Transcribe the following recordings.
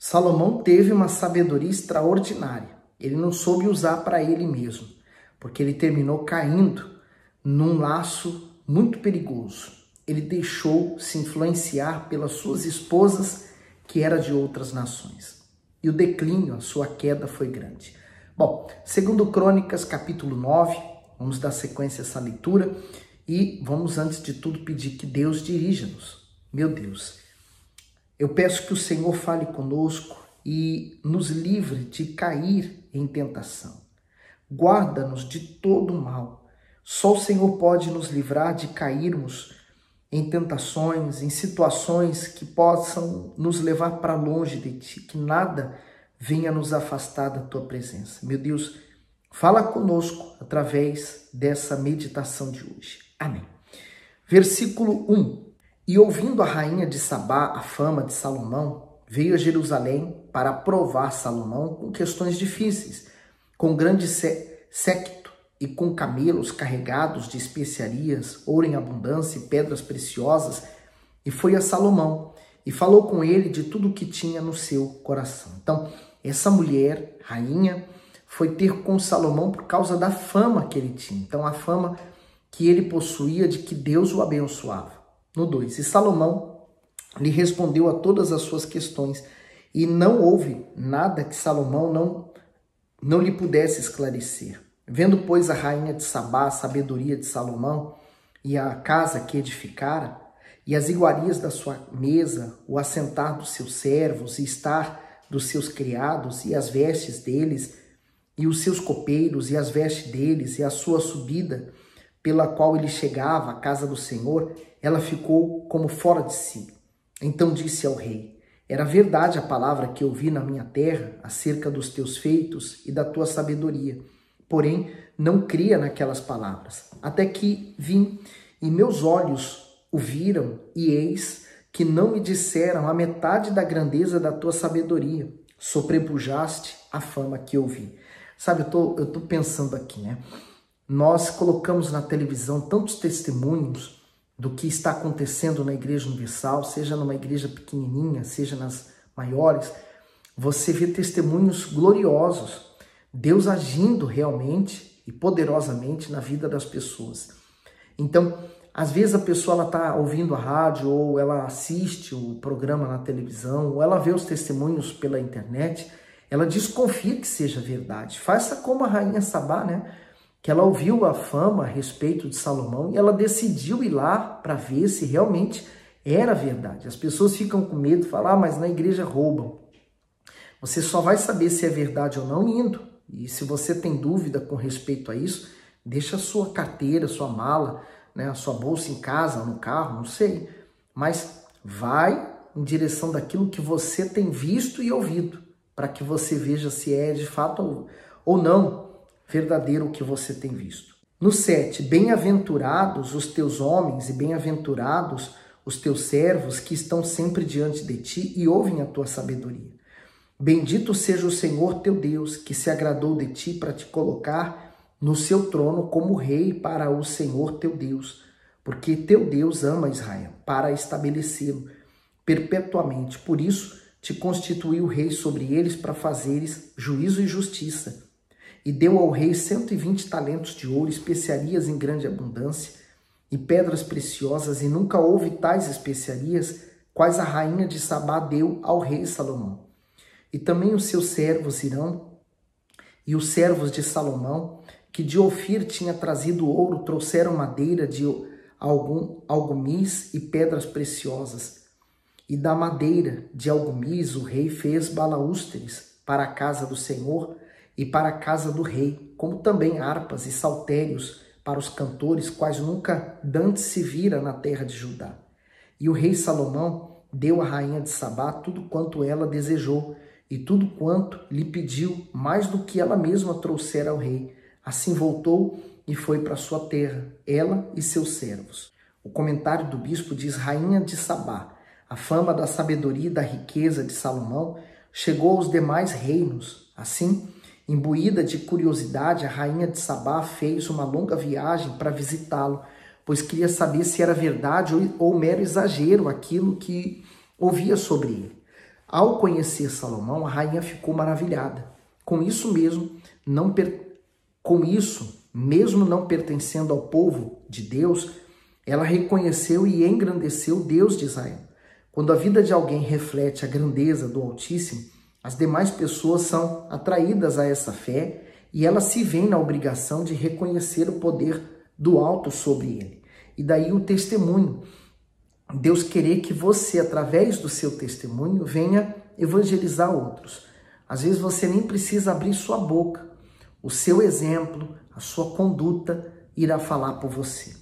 Salomão teve uma sabedoria extraordinária. Ele não soube usar para ele mesmo, porque ele terminou caindo num laço muito perigoso. Ele deixou se influenciar pelas suas esposas, que eram de outras nações. E o declínio, a sua queda foi grande. Bom, segundo Crônicas, capítulo 9, vamos dar sequência a essa leitura e vamos, antes de tudo, pedir que Deus dirija-nos. Meu Deus, eu peço que o Senhor fale conosco e nos livre de cair em tentação. Guarda-nos de todo mal. Só o Senhor pode nos livrar de cairmos em tentações, em situações que possam nos levar para longe de Ti, que nada venha nos afastar da Tua presença. Meu Deus, fala conosco através dessa meditação de hoje. Amém. Versículo 1. E ouvindo a rainha de Sabá a fama de Salomão, veio a Jerusalém para provar Salomão com questões difíceis, com grande séquito e com camelos carregados de especiarias, ouro em abundância e pedras preciosas, e foi a Salomão e falou com ele de tudo o que tinha no seu coração. Então, essa mulher, rainha, foi ter com Salomão por causa da fama que ele tinha. Então, a fama que ele possuía de que Deus o abençoava. No 2, e Salomão lhe respondeu a todas as suas questões, e não houve nada que Salomão não lhe pudesse esclarecer. Vendo, pois, a rainha de Sabá a sabedoria de Salomão, e a casa que edificara, e as iguarias da sua mesa, o assentar dos seus servos, e estar dos seus criados, e as vestes deles, e os seus copeiros, e as vestes deles, e a sua subida, pela qual ele chegava à casa do Senhor, ela ficou como fora de si. Então disse ao rei: era verdade a palavra que ouvi na minha terra acerca dos teus feitos e da tua sabedoria. Porém, não cria naquelas palavras. Até que vim, e meus olhos o viram, e eis que não me disseram a metade da grandeza da tua sabedoria. Sobrepujaste a fama que ouvi. Sabe, eu tô pensando aqui, né? Nós colocamos na televisão tantos testemunhos do que está acontecendo na Igreja Universal, seja numa igreja pequenininha, seja nas maiores. Você vê testemunhos gloriosos, Deus agindo realmente e poderosamente na vida das pessoas. Então, às vezes a pessoa está ouvindo a rádio, ou ela assiste o programa na televisão, ou ela vê os testemunhos pela internet, ela desconfia que seja verdade. Faça como a rainha Sabá, né? Que ela ouviu a fama a respeito de Salomão e ela decidiu ir lá para ver se realmente era verdade. As pessoas ficam com medo de falar, mas na igreja roubam. Você só vai saber se é verdade ou não indo. E se você tem dúvida com respeito a isso, deixa a sua carteira, sua mala, né, a sua bolsa em casa, no carro, não sei. Mas vai em direção daquilo que você tem visto e ouvido, para que você veja se é de fato ou não verdadeiro o que você tem visto. No 7, bem-aventurados os teus homens e bem-aventurados os teus servos que estão sempre diante de ti e ouvem a tua sabedoria. Bendito seja o Senhor teu Deus, que se agradou de ti para te colocar no seu trono como rei para o Senhor teu Deus, porque teu Deus ama Israel, para estabelecê-lo perpetuamente. Por isso te constituiu rei sobre eles para fazeres juízo e justiça. E deu ao rei 120 talentos de ouro, especiarias em grande abundância, e pedras preciosas, e nunca houve tais especiarias, quais a rainha de Sabá deu ao rei Salomão. E também os seus servos Irão, e os servos de Salomão, que de Ofir tinha trazido ouro, trouxeram madeira de algumis e pedras preciosas. E da madeira de algumis o rei fez balaústres para a casa do Senhor, e para a casa do rei, como também harpas e saltérios para os cantores, quais nunca dantes se vira na terra de Judá. E o rei Salomão deu à rainha de Sabá tudo quanto ela desejou, e tudo quanto lhe pediu, mais do que ela mesma trouxera ao rei. Assim voltou e foi para sua terra, ela e seus servos. O comentário do bispo diz: rainha de Sabá, a fama da sabedoria e da riqueza de Salomão chegou aos demais reinos. Assim, imbuída de curiosidade, a rainha de Sabá fez uma longa viagem para visitá-lo, pois queria saber se era verdade ou mero exagero aquilo que ouvia sobre ele. Ao conhecer Salomão, a rainha ficou maravilhada. Com isso, mesmo não pertencendo ao povo de Deus, ela reconheceu e engrandeceu o Deus de Israel. Quando a vida de alguém reflete a grandeza do Altíssimo, as demais pessoas são atraídas a essa fé e elas se veem na obrigação de reconhecer o poder do alto sobre ele. E daí o testemunho. Deus querer que você, através do seu testemunho, venha evangelizar outros. Às vezes você nem precisa abrir sua boca. O seu exemplo, a sua conduta irá falar por você.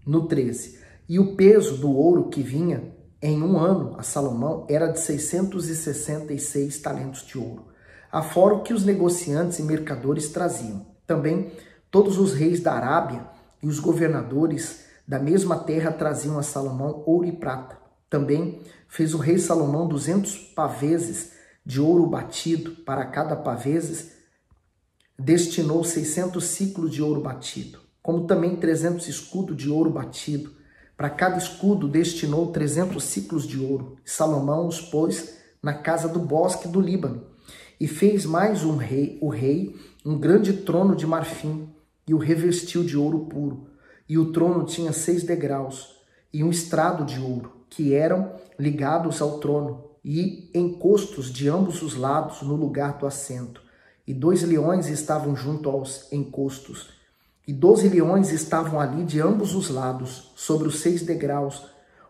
No 13. E o peso do ouro que vinha em um ano a Salomão era de 666 talentos de ouro, afora o que os negociantes e mercadores traziam. Também todos os reis da Arábia e os governadores da mesma terra traziam a Salomão ouro e prata. Também fez o rei Salomão 200 paveses de ouro batido. Para cada paveses destinou 600 ciclos de ouro batido, como também 300 escudos de ouro batido. Para cada escudo destinou 300 ciclos de ouro. Salomão os pôs na casa do bosque do Líbano. E fez mais o rei um grande trono de marfim e o revestiu de ouro puro. E o trono tinha 6 degraus e um estrado de ouro, que eram ligados ao trono, e encostos de ambos os lados no lugar do assento. E 2 leões estavam junto aos encostos. E 12 leões estavam ali de ambos os lados, sobre os 6 degraus.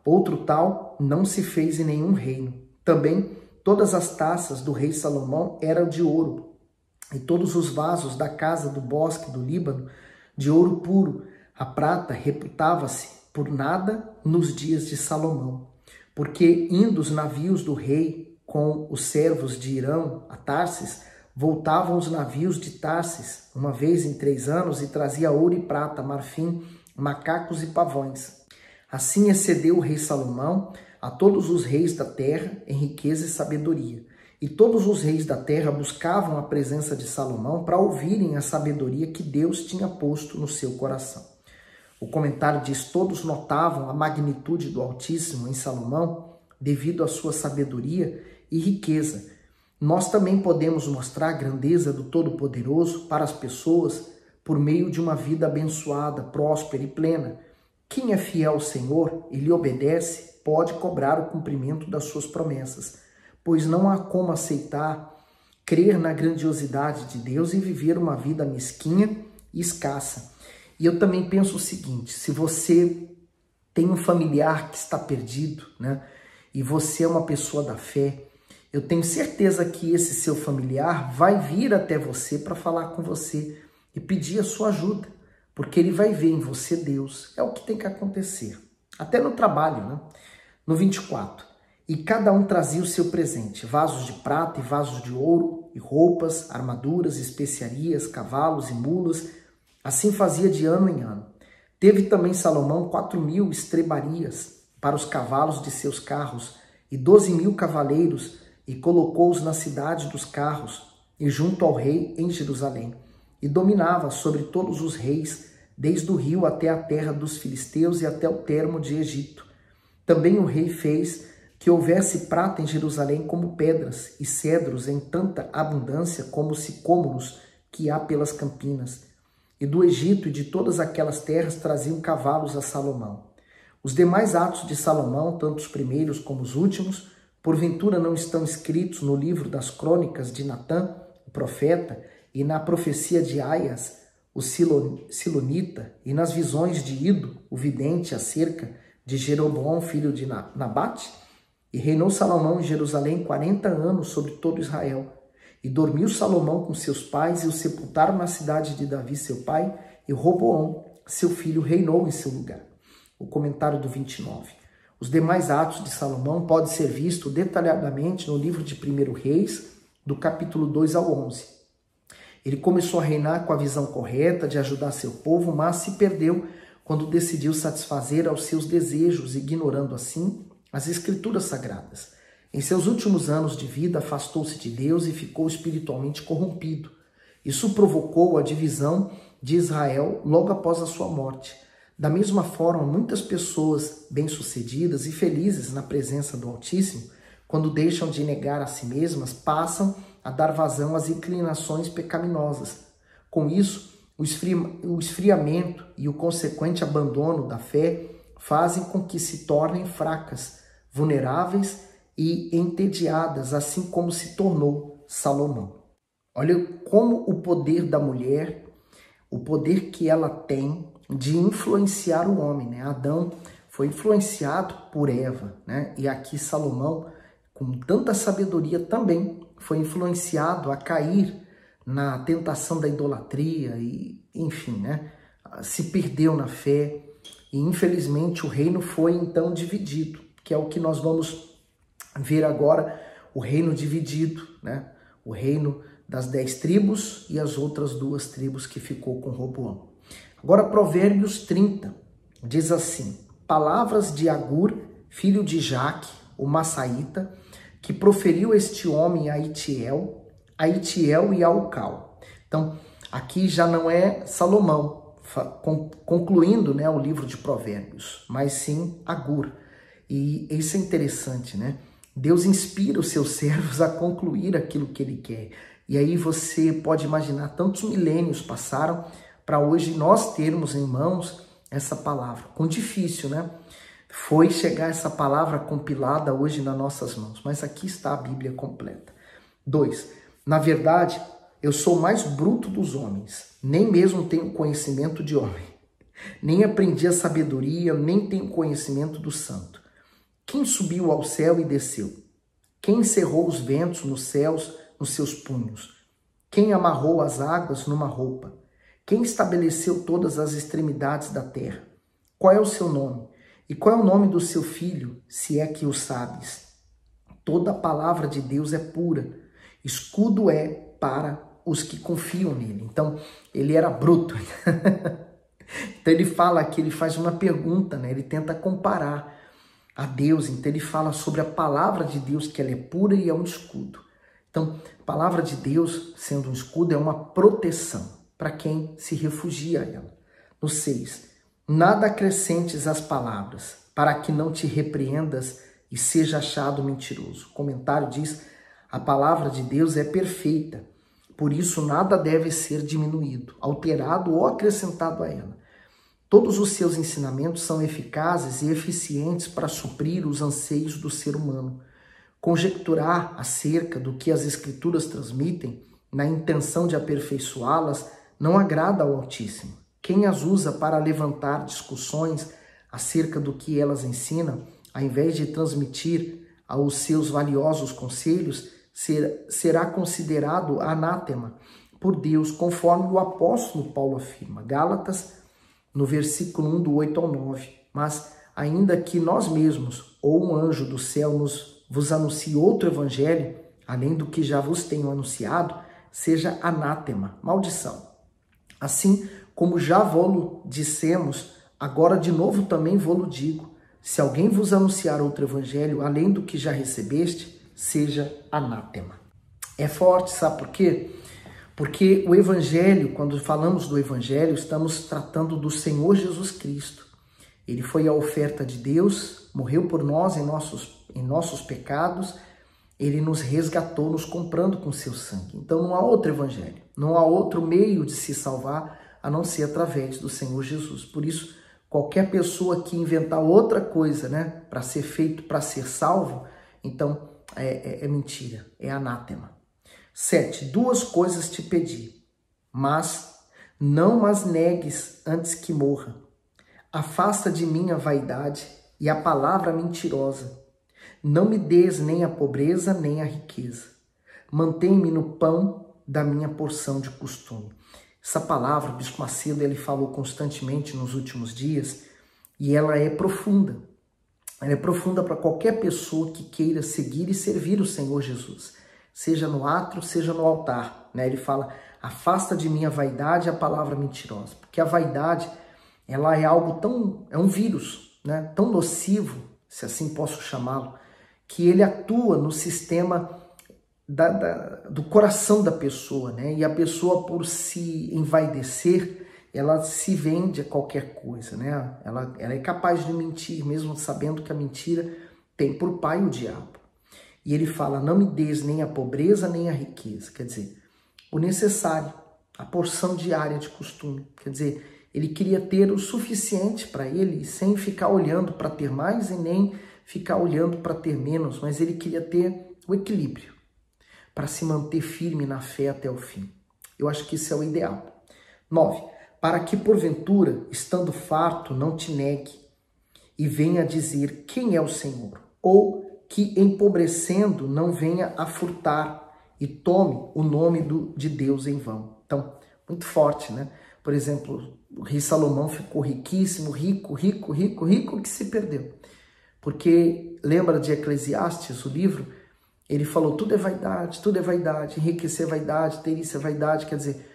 Outro tal não se fez em nenhum reino. Também todas as taças do rei Salomão eram de ouro, e todos os vasos da casa do bosque do Líbano de ouro puro. A prata reputava-se por nada nos dias de Salomão, porque indo os navios do rei com os servos de Irão a Tarsis, voltavam os navios de Tarsis uma vez em 3 anos e trazia ouro e prata, marfim, macacos e pavões. Assim excedeu o rei Salomão a todos os reis da terra em riqueza e sabedoria. E todos os reis da terra buscavam a presença de Salomão para ouvirem a sabedoria que Deus tinha posto no seu coração. O comentário diz: todos notavam a magnitude do Altíssimo em Salomão devido à sua sabedoria e riqueza. Nós também podemos mostrar a grandeza do Todo-Poderoso para as pessoas por meio de uma vida abençoada, próspera e plena. Quem é fiel ao Senhor e lhe obedece pode cobrar o cumprimento das suas promessas, pois não há como aceitar, crer na grandiosidade de Deus e viver uma vida mesquinha e escassa. E eu também penso o seguinte: se você tem um familiar que está perdido, né, e você é uma pessoa da fé, eu tenho certeza que esse seu familiar vai vir até você para falar com você e pedir a sua ajuda, porque ele vai ver em você Deus. É o que tem que acontecer. Até no trabalho, né? No 24. E cada um trazia o seu presente: vasos de prata e vasos de ouro, e roupas, armaduras, especiarias, cavalos e mulas. Assim fazia de ano em ano. Teve também Salomão 4.000 estrebarias para os cavalos de seus carros e 12.000 cavaleiros, e colocou-os na cidade dos carros e junto ao rei em Jerusalém. E dominava sobre todos os reis, desde o rio até a terra dos filisteus e até o termo de Egito. Também o rei fez que houvesse prata em Jerusalém como pedras, e cedros em tanta abundância como sicômoros que há pelas campinas. E do Egito e de todas aquelas terras traziam cavalos a Salomão. Os demais atos de Salomão, tanto os primeiros como os últimos, porventura não estão escritos no livro das crônicas de Natã, o profeta, e na profecia de Aias, o silonita, e nas visões de Ido, o vidente, acerca de Jeroboão, filho de Nabate? E reinou Salomão em Jerusalém 40 anos sobre todo Israel. E dormiu Salomão com seus pais, e o sepultaram na cidade de Davi, seu pai, e Roboão, seu filho, reinou em seu lugar. O comentário do 29. Os demais atos de Salomão podem ser vistos detalhadamente no livro de 1 Reis, do capítulo 2 ao 11. Ele começou a reinar com a visão correta de ajudar seu povo, mas se perdeu quando decidiu satisfazer aos seus desejos, ignorando assim as escrituras sagradas. Em seus últimos anos de vida, afastou-se de Deus e ficou espiritualmente corrompido. Isso provocou a divisão de Israel logo após a sua morte. Da mesma forma, muitas pessoas bem-sucedidas e felizes na presença do Altíssimo, quando deixam de negar a si mesmas, passam a dar vazão às inclinações pecaminosas. Com isso, o esfriamento e o consequente abandono da fé fazem com que se tornem fracas, vulneráveis e entediadas, assim como se tornou Salomão. Olha como o poder da mulher, o poder que ela tem de influenciar o homem, né? Adão foi influenciado por Eva, né? E aqui Salomão, com tanta sabedoria, também foi influenciado a cair na tentação da idolatria e, enfim, né? Se perdeu na fé e, infelizmente, o reino foi então dividido, que é o que nós vamos ver agora, o reino dividido, né? O reino das 10 tribos e as outras 2 tribos que ficou com Roboão. Agora, Provérbios 30 diz assim: palavras de Agur, filho de Jaque, o Massaíta, que proferiu este homem a Itiel e a Ucal. Então, aqui já não é Salomão concluindo, né, o livro de Provérbios, mas sim Agur. E isso é interessante, né? Deus inspira os seus servos a concluir aquilo que ele quer. E aí você pode imaginar, tantos milênios passaram para hoje nós termos em mãos essa palavra. Quão difícil, né? Foi chegar essa palavra compilada hoje nas nossas mãos. Mas aqui está a Bíblia completa. 2. Na verdade, eu sou o mais bruto dos homens. Nem mesmo tenho conhecimento de homem. Nem aprendi a sabedoria, nem tenho conhecimento do santo. Quem subiu ao céu e desceu? Quem encerrou os ventos nos céus nos seus punhos? Quem amarrou as águas numa roupa? Quem estabeleceu todas as extremidades da terra? Qual é o seu nome? E qual é o nome do seu filho, se é que o sabes? Toda a palavra de Deus é pura. Escudo é para os que confiam nele. Então, ele era bruto. Então, ele fala aqui, ele faz uma pergunta, né? Ele tenta comparar a Deus. Então, ele fala sobre a palavra de Deus, que ela é pura e é um escudo. Então, a palavra de Deus, sendo um escudo, é uma proteção para quem se refugia a ela. No 6, nada acrescentes às palavras, para que não te repreendas e seja achado mentiroso. O comentário diz, a palavra de Deus é perfeita, por isso nada deve ser diminuído, alterado ou acrescentado a ela. Todos os seus ensinamentos são eficazes e eficientes para suprir os anseios do ser humano. Conjecturar acerca do que as Escrituras transmitem, na intenção de aperfeiçoá-las, não agrada ao Altíssimo. Quem as usa para levantar discussões acerca do que elas ensinam, ao invés de transmitir aos seus valiosos conselhos, será considerado anátema por Deus, conforme o apóstolo Paulo afirma. Gálatas, no versículo 1, do 8 ao 9. Mas, ainda que nós mesmos, ou um anjo do céu, vos anuncie outro evangelho, além do que já vos tenho anunciado, seja anátema, maldição. Assim como já vô-lo dissemos, agora de novo também vô-lo digo, se alguém vos anunciar outro evangelho, além do que já recebeste, seja anátema. É forte, sabe por quê? Porque o evangelho, quando falamos do evangelho, estamos tratando do Senhor Jesus Cristo. Ele foi a oferta de Deus, morreu por nós em nossos pecados, ele nos resgatou, nos comprando com seu sangue. Então não há outro evangelho, não há outro meio de se salvar, a não ser através do Senhor Jesus. Por isso, qualquer pessoa que inventar outra coisa, né, para ser feito, para ser salvo, então é mentira, é anátema. 7. 2 coisas te pedi, mas não as negues antes que morra. Afasta de mim a vaidade e a palavra mentirosa. Não me des nem a pobreza, nem a riqueza. Mantém-me no pão da minha porção de costume. Essa palavra, o Bispo Macedo, ele falou constantemente nos últimos dias, e ela é profunda. Ela é profunda para qualquer pessoa que queira seguir e servir o Senhor Jesus, seja no átrio, seja no altar, né? Ele fala, afasta de mim a vaidade e a palavra mentirosa, porque a vaidade, ela é algo é um vírus, né? Tão nocivo, se assim posso chamá-lo, que ele atua no sistema do coração da pessoa, né? E a pessoa, por se envaidecer, ela se vende a qualquer coisa, né? Ela é capaz de mentir, mesmo sabendo que a mentira tem por pai o diabo. E ele fala, não me des nem a pobreza nem a riqueza. Quer dizer, o necessário, a porção diária de costume. Quer dizer, ele queria ter o suficiente para ele, sem ficar olhando para ter mais e nem ficar olhando para ter menos, mas ele queria ter o equilíbrio para se manter firme na fé até o fim. Eu acho que isso é o ideal. 9. Para que porventura, estando farto, não te negue e venha dizer quem é o Senhor, ou que empobrecendo não venha a furtar e tome o nome de Deus em vão. Então, muito forte, né? Por exemplo, o rei Salomão ficou riquíssimo, rico, que se perdeu. Porque, lembra de Eclesiastes, o livro? Ele falou, tudo é vaidade, enriquecer é vaidade, ter isso é vaidade. Quer dizer,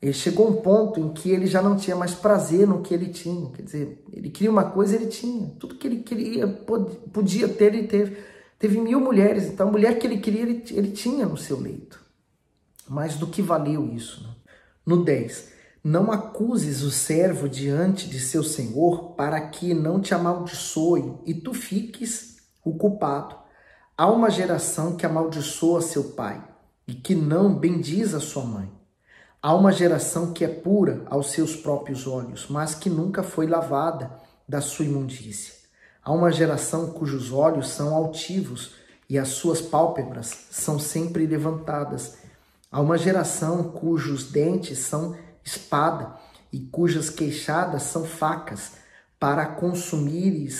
ele chegou a um ponto em que ele já não tinha mais prazer no que ele tinha. Quer dizer, ele queria uma coisa, ele tinha. Tudo que ele queria, podia ter, ele teve. Teve 1000 mulheres, então a mulher que ele queria, ele tinha no seu leito. Mas do que valeu isso? Né? No 10, não acuses o servo diante de seu senhor para que não te amaldiçoe e tu fiques o culpado. Há uma geração que amaldiçoa seu pai e que não bendiz a sua mãe. Há uma geração que é pura aos seus próprios olhos, mas que nunca foi lavada da sua imundícia. Há uma geração cujos olhos são altivos e as suas pálpebras são sempre levantadas. Há uma geração cujos dentes são espada e cujas queixadas são facas para consumirem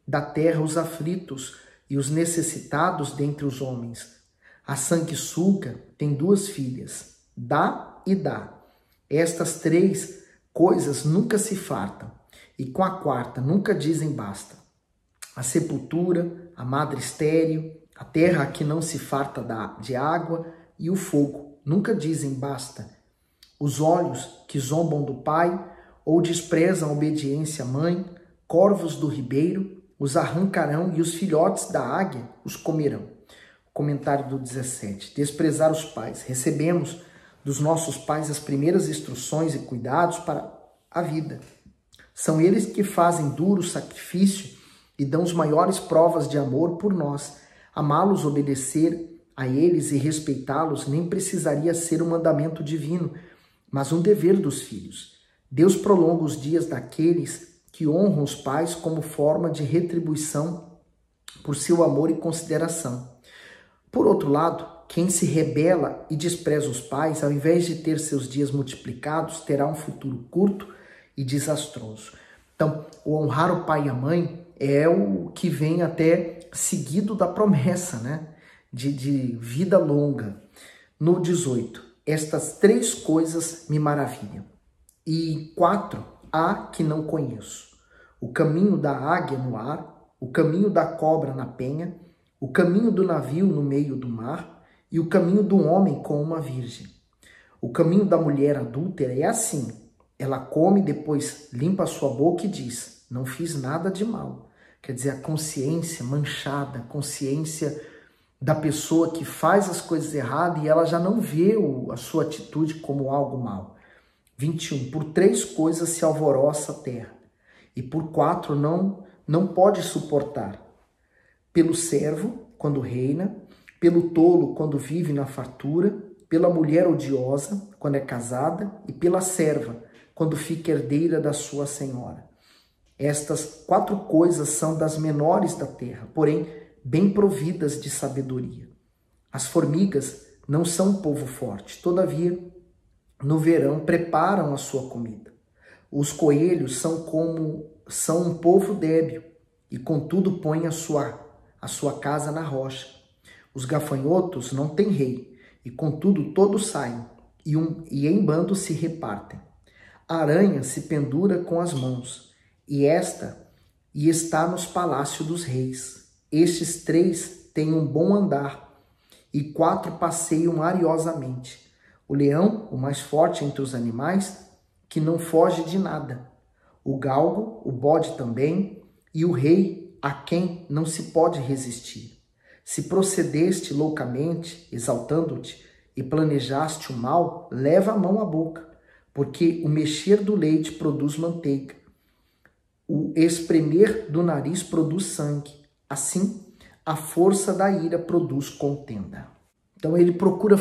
da terra os aflitos e os necessitados dentre os homens. A sanguessuga tem 2 filhas, dá e dá. Estas 3 coisas nunca se fartam, e com a 4ª nunca dizem basta. A sepultura, a madre estéril, a terra que não se farta de água e o fogo nunca dizem basta. Os olhos que zombam do pai ou desprezam a obediência à mãe, corvos do ribeiro os arrancarão e os filhotes da águia os comerão. Comentário do 17. Desprezar os pais. Recebemos dos nossos pais as primeiras instruções e cuidados para a vida. São eles que fazem duro sacrifício e dão as maiores provas de amor por nós. Amá-los, obedecer a eles e respeitá-los nem precisaria ser um mandamento divino, mas um dever dos filhos. Deus prolonga os dias daqueles que honram os pais como forma de retribuição por seu amor e consideração. Por outro lado, quem se rebela e despreza os pais, ao invés de ter seus dias multiplicados, terá um futuro curto e desastroso. Então, o honrar o pai e a mãe é o que vem até seguido da promessa, né? De vida longa. No 18, estas 3 coisas me maravilham. E 4 há que não conheço. O caminho da águia no ar, o caminho da cobra na penha, o caminho do navio no meio do mar e o caminho do homem com uma virgem. O caminho da mulher adúltera é assim. Ela come, depois limpa a sua boca e diz, não fiz nada de mal. Quer dizer, a consciência manchada, a consciência da pessoa que faz as coisas erradas e ela já não vê a sua atitude como algo mal. 21. Por 3 coisas se alvoroça a terra e por 4 não pode suportar. Pelo servo, quando reina, pelo tolo, quando vive na fartura, pela mulher odiosa, quando é casada, e pela serva, quando fica herdeira da sua senhora. Estas 4 coisas são das menores da terra, porém bem providas de sabedoria. As formigas não são um povo forte, todavia, no verão preparam a sua comida. Os coelhos são um povo débil, e contudo põem a sua casa na rocha. Os gafanhotos não têm rei, e contudo todos saem, e em bando se repartem. A aranha se pendura com as mãos, e está nos palácios dos reis. Estes 3 têm um bom andar, e 4 passeiam ariosamente. O leão, o mais forte entre os animais, que não foge de nada. O galgo, o bode também, e o rei, a quem não se pode resistir. Se procedeste loucamente, exaltando-te, e planejaste o mal, leva a mão à boca, porque o mexer do leite produz manteiga. O espremer do nariz produz sangue. Assim, a força da ira produz contenda. Então ele procura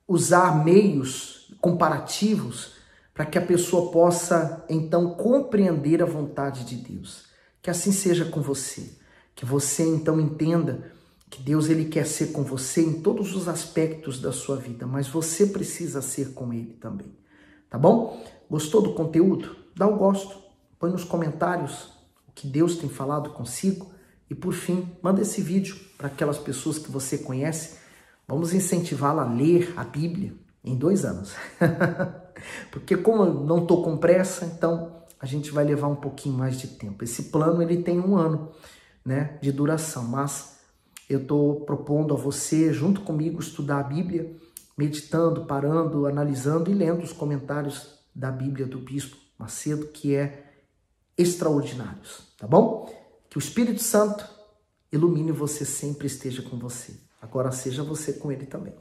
usar meios comparativos para que a pessoa possa então compreender a vontade de Deus. Que assim seja com você, que você então entenda que Deus ele quer ser com você em todos os aspectos da sua vida, mas você precisa ser com ele também, tá bom? Gostou do conteúdo? Dá o gosto, põe nos comentários o que Deus tem falado consigo e por fim, manda esse vídeo para aquelas pessoas que você conhece. Vamos incentivá-la a ler a Bíblia em 2 anos. Porque como eu não estou com pressa, então a gente vai levar um pouquinho mais de tempo. Esse plano ele tem 1 ano, né, de duração, mas eu estou propondo a você, junto comigo, estudar a Bíblia, meditando, parando, analisando e lendo os comentários da Bíblia do Bispo Macedo, que é extraordinários, tá bom? Que o Espírito Santo ilumine você, sempre esteja com você. Agora seja você com ele também.